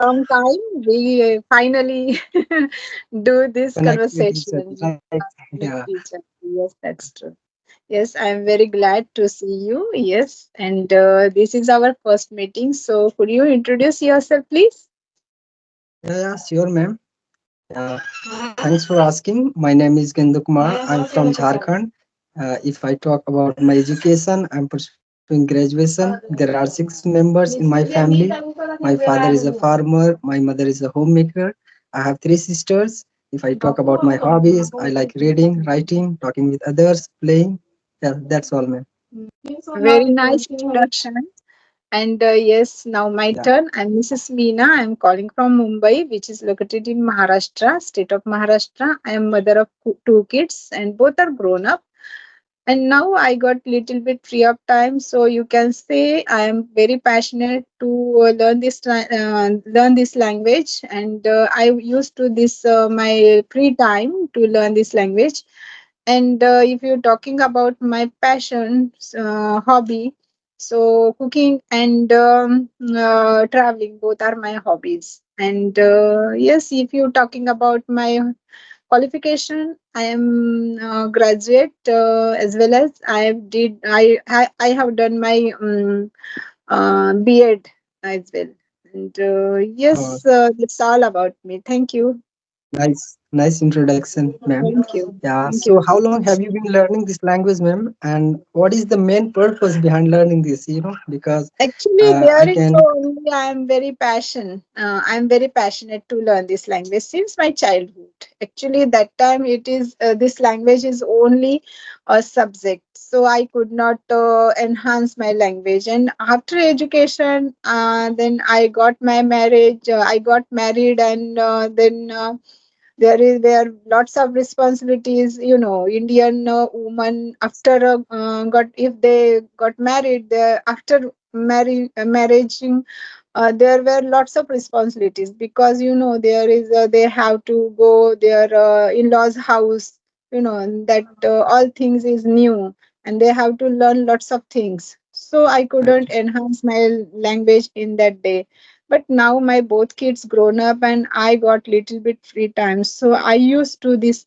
Long time we finally do this Connect with each other, conversation. Yeah, right? meet Yeah. each other. Yes, that's true. Yes, I'm very glad to see you. Yes, and this is our first meeting. So, could you introduce yourself, please? Yeah, sure, ma'am. Thanks for asking. My name is Gendo Kumar. I'm from Jharkhand. If I talk about my education, I'm pursuing graduation. There are 6 members in my family. My father is a farmer. My mother is a homemaker. I have 3 sisters. If I talk about my hobbies, I like reading, writing, talking with others, playing. Yeah, that's all, ma'am. Very nice introduction. And yes, now my Yeah. turn. I'm Mrs. Meena. I'm calling from Mumbai, which is located in Maharashtra, state of Maharashtra. I am mother of two kids, and both are grown up. And now I got little bit free of time, so you can say I am very passionate to learn this language, and I used to this my free time to learn this language. And if you're talking about my passion, hobby, so cooking and traveling both are my hobbies. And yes, if you're talking about my qualification, I am graduate, as well as I have done my B.Ed as well. And Uh, yes, that's all about me. Thank you. nice introduction, ma'am. Thank you. Yeah. Thank you So, very how much. long have you been learning this language, ma'am? And what is the main purpose behind learning this? Because Actually, there I is can. no only I am very passionate to learn this language since my childhood. Actually, that time it is this language is only a subject, so I could not enhance my language. And after education, then I got my marriage. I got married, and then there lots of responsibilities. Indian woman after got if they got married, after marrying, there were lots of responsibilities, because there is they have to go their in-laws house, and that all things is new, and they have to learn lots of things, so I Right. couldn't enhance my language in that day. But now my both kids grown up, and I got little bit free time, so I used to this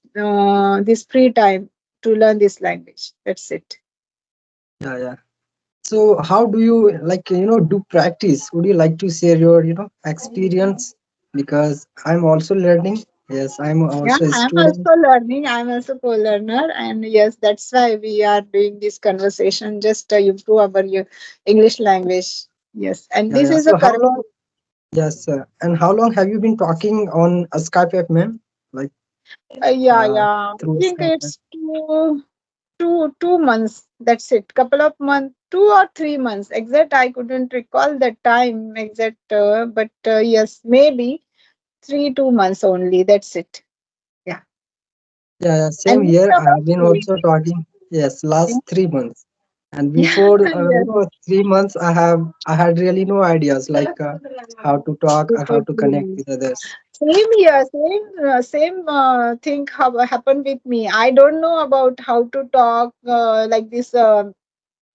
free time to learn this language. That's it. Yeah, yeah. So, how do you do practice? Would you like to share your experience? Because I'm also learning. Yes, I'm Yeah, also a I'm student. also learning. I'm also co-learner, and yes, that's why we are doing this conversation just to improve our English language. Yes, and Yeah, this yeah. is a So, how correct. long? Yes, and how long have you been talking on a Skype app, ma'am? Like Yeah, yeah. I through think Skype app. it's 2 months. That's it. Couple of months, 2 or 3 months. Exact. I couldn't recall the time exact, but yes, maybe 3 2 months only. That's it. Yeah. Yeah, yeah, same And here. what I have about been you? also talking. Yes, Yeah. last 3 months. And before, Yes. 3 months, I had really no ideas like how to talk or how Before to connect 3 months. with others. Same here, same thing happened with me. I don't know about how to talk like this.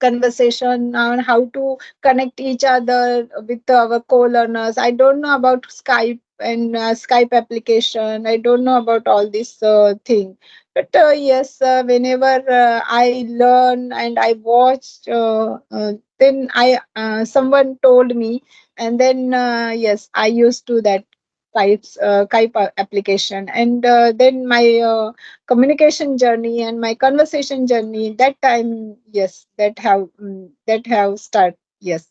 Conversation on how to connect each other with our co-learners. I don't know about Skype and Skype application. I don't know about all this thing. But yes, whenever I learn and I watch, then I someone told me, and then yes, I used to that Skype application, and then my communication journey and my conversation journey, that time, yes, that have start. Yes.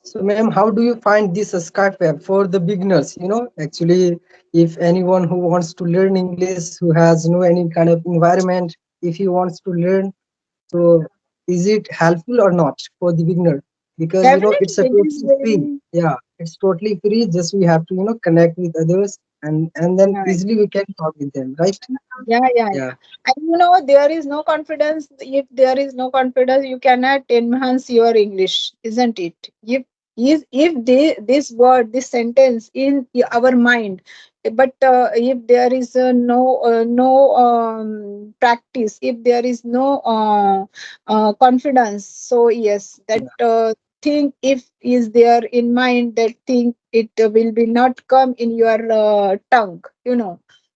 So, ma'am, how do you find this Skype app for the beginners? Actually, if anyone who wants to learn English, who has any kind of environment, if he wants to learn, so is it helpful or not for the beginner? Because Definitely it's a it is totally free. very. Yeah, it's totally free. Just we have to connect with others, and then Right. easily we can talk with them, right? Yeah. Yeah, And there is no confidence. If there is no confidence, you cannot enhance your English, isn't it? If this word, this sentence in our mind, but if there is no practice, if there is no confidence, so yes, that yeah, thing if is there in mind, that thing it will be not come in your tongue,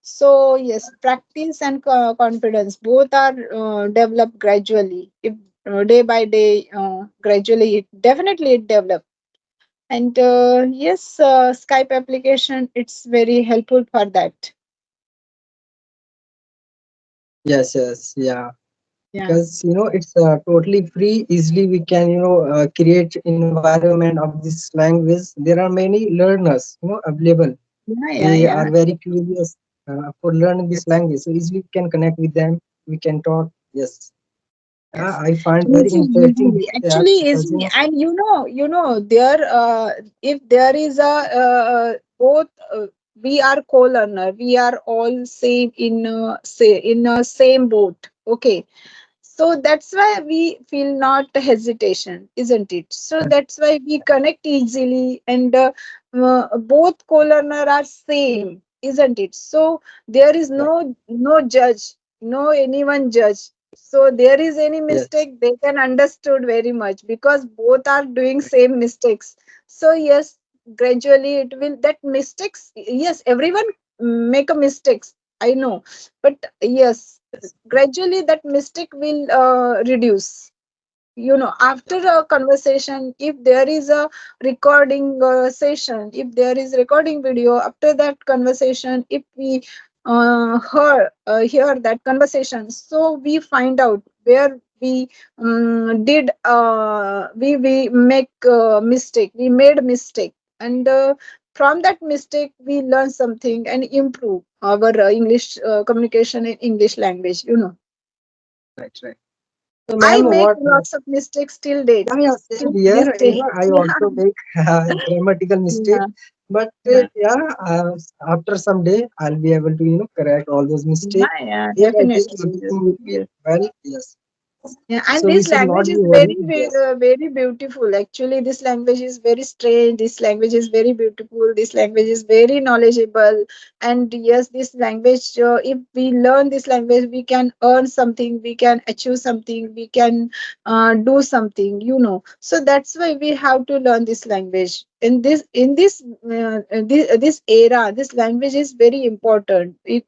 so yes, practice and confidence both are developed gradually. If day by day, gradually, it definitely it develops. And yes, Skype application, it's very helpful for that. Yes, yes, yeah. Yeah, Because it's totally free. Easily we can create environment of this language. There are many learners available. yeah, They yeah, are yeah. very curious for learning this Yes. language. So easily we can connect with them. We can talk. Yes. Yes, I find very easy, interesting easily. this app Actually, because easy. And there, if there is a both, we are co-learner. We are all same in say in a same boat. Okay, so that's why we feel not hesitation, isn't it? So that's why we connect easily, and both co-learner are same, isn't it? So there is right. no judge, no anyone judge. So there is any Yes, mistake, they can understood very much, because both are doing same mistakes. So yes, gradually it will, that mistakes, yes, everyone make a mistakes, I know, but yes, yes, gradually that mistake will reduce. After a conversation, if there is a recording session, if there is recording video after that conversation, if we hear that conversation, so we find out where we did we make mistake, we made mistake, and from that mistake we learn something and improve our English communication in English language. right, right. So, I ma'am, make what? lots of mistakes till date. Yeah, yeah, same Till here. this day. I also make grammatical mistake, Yeah, but yeah, yeah, after some day, I'll be able to correct all those yeah, mistakes. yeah, If at least definitely. Yes, everything will be yes. well, yes. Yeah, and So we this should not language be is worried. Yes, very beautiful. Actually, this language is very strange. This language is very beautiful. This language is very knowledgeable. And yes, this language, if we learn this language, we can earn something, we can achieve something, we can do something. So that's why we have to learn this language. In this era, this language is very important. If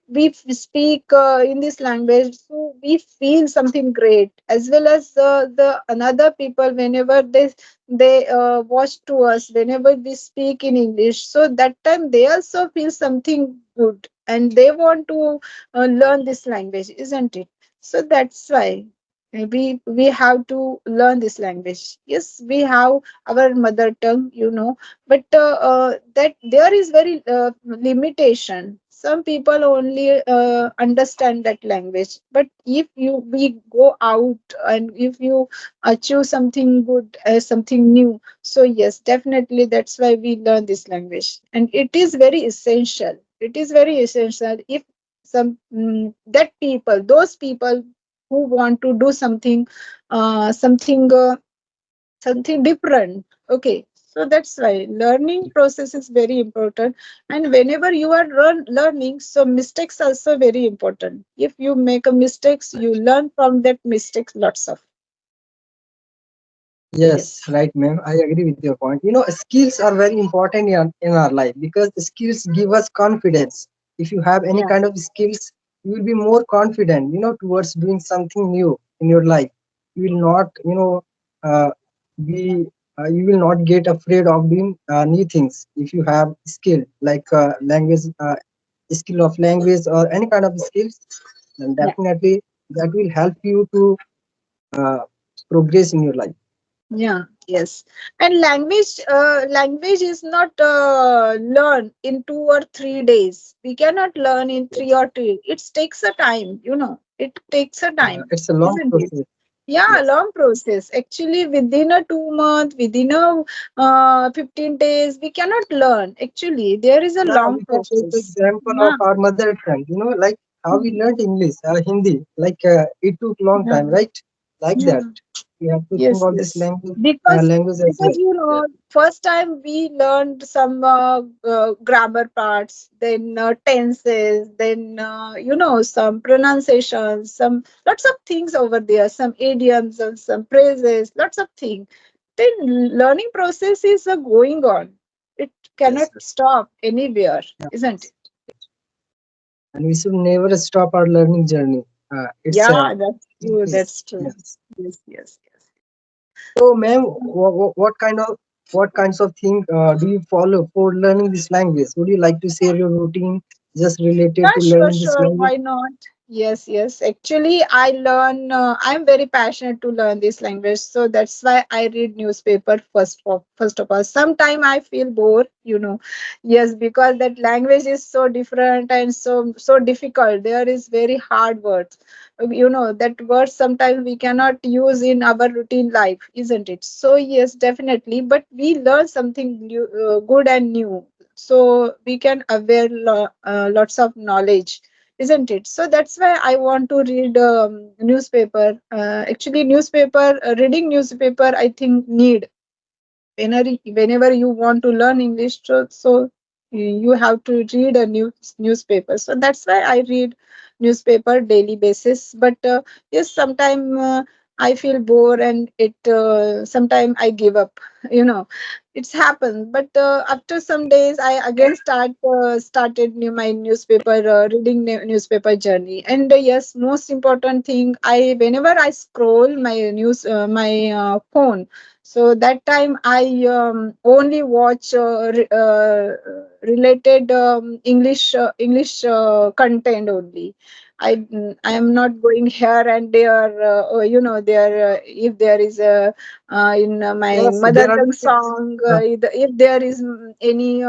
we speak in this language, so we feel something great, as well as the another people, whenever they watch to us, whenever we speak in English, so that time they also feel something good, and they want to learn this language, isn't it? So that's why we have to learn this language. Yes, we have our mother tongue, but that there is very limitation. Some people only understand that language, but if you we go out, and if you choose something good, something new, so yes, definitely that's why we learn this language, and it is very essential. It is very essential. If that people, those people who want to do something, something different. Okay, so that's why learning process is very important. And whenever you are learning, so mistakes also very important. If you make a mistakes, you learn from that mistakes lots of. yes, Yes. right, ma'am. I agree with your point. Skills are very important in our life because the skills give us confidence. If you have any Yeah, kind of skills, you will be more confident, towards doing something new in your life. You will not, uh, be, you will not get afraid of doing new things if you have skill like language, skill of language or any kind of skills. Then yeah, definitely that will help you to uh, progress in your life. yeah, yes. And language is not learned in 2 or 3 days. We cannot learn in Yes. 3 or 2. It takes a time. It takes a time, It's a long isn't it? process. Yeah, Yes. long process. Actually, within a 2 month, within a 15 days, we cannot learn. Actually, there is a Yeah, long we can take the process. example of Yeah, our mother tongue, like how we learned English, Hindi, like it took long yeah, time, right? Like that. yeah. We have to think Yes, of this yes. language, Because language as because well. you Yeah. know, first time we learned some grammar parts, then tenses, then some pronunciations, some lots of things over there, some idioms and some phrases, lots of things. the learning process is going on. It cannot Yes, yes. stop anywhere, Yeah. isn't it? And we should never stop our learning journey. It's a Yeah, that's true. That's true. yes. Yes, yes, yes. So, ma'am, what kinds of thing do you follow for learning this language? Would you like to share your routine just related Yeah, to sure, learning this sure. language? Why not? Yes, yes. Actually, I'm very passionate to learn this language, so that's why I read newspaper first of all. Sometime I feel bored, Yes, because that language is so different and so difficult. There is very hard words. That words sometimes we cannot use in our routine life, isn't it? So yes, definitely. But we learn something new, good and new, so we can aware lots of knowledge, isn't it? So that's why I want to read newspaper. Actually, reading newspaper, I think need whenever you want to learn English, so you have to read a newspaper. So that's why I read newspaper daily basis. But yes, sometimes I feel bored, and it sometimes I give up. you know it's happened. But after some days I again started my newspaper reading newspaper journey. And yes, most important thing, I whenever I scroll my phone, so that time I only watch related English content only. I am not going here and there. There if there is a in my Yes, mother there are tongue song, uh, if there is any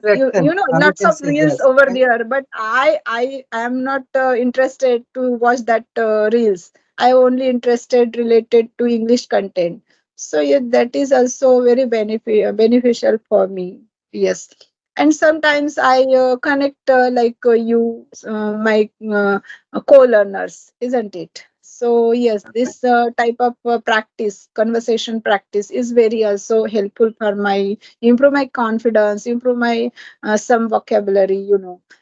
distraction. We lots can of say reels yes. over there. But I am not interested to watch that reels. I only interested related to English content. So yeah, that is also very beneficial for me. Yes. And sometimes I connect like you, my co-learners, isn't it? So yes, this type of practice, conversation practice, is very also helpful for my improve my confidence, improve my some vocabulary.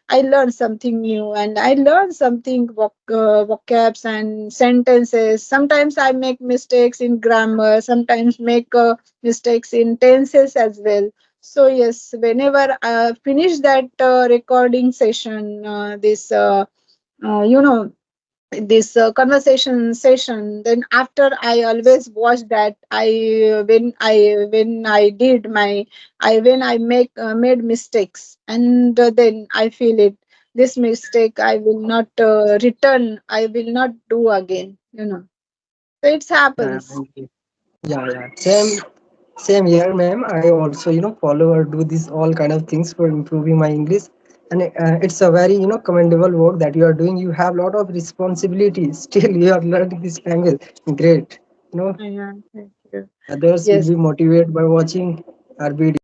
I learn something new, and I learn something vocabs and sentences. Sometimes I make mistakes in grammar, sometimes make mistakes in tenses as well. So yes, whenever I finish that recording session, this conversation session, then after I always watch that, when I did my I when I make made mistakes, and then I feel it, this mistake I will not return, I will not do again. So it Yeah, happens. thank you. Yeah, yeah. Same here, ma'am. I also, follow or do this all kind of things for improving my English, and it's a very, commendable work that you are doing. You have a lot of responsibilities. Still, you are learning this language. Great. Yeah, thank you. Others will Yes. be motivated by watching our videos.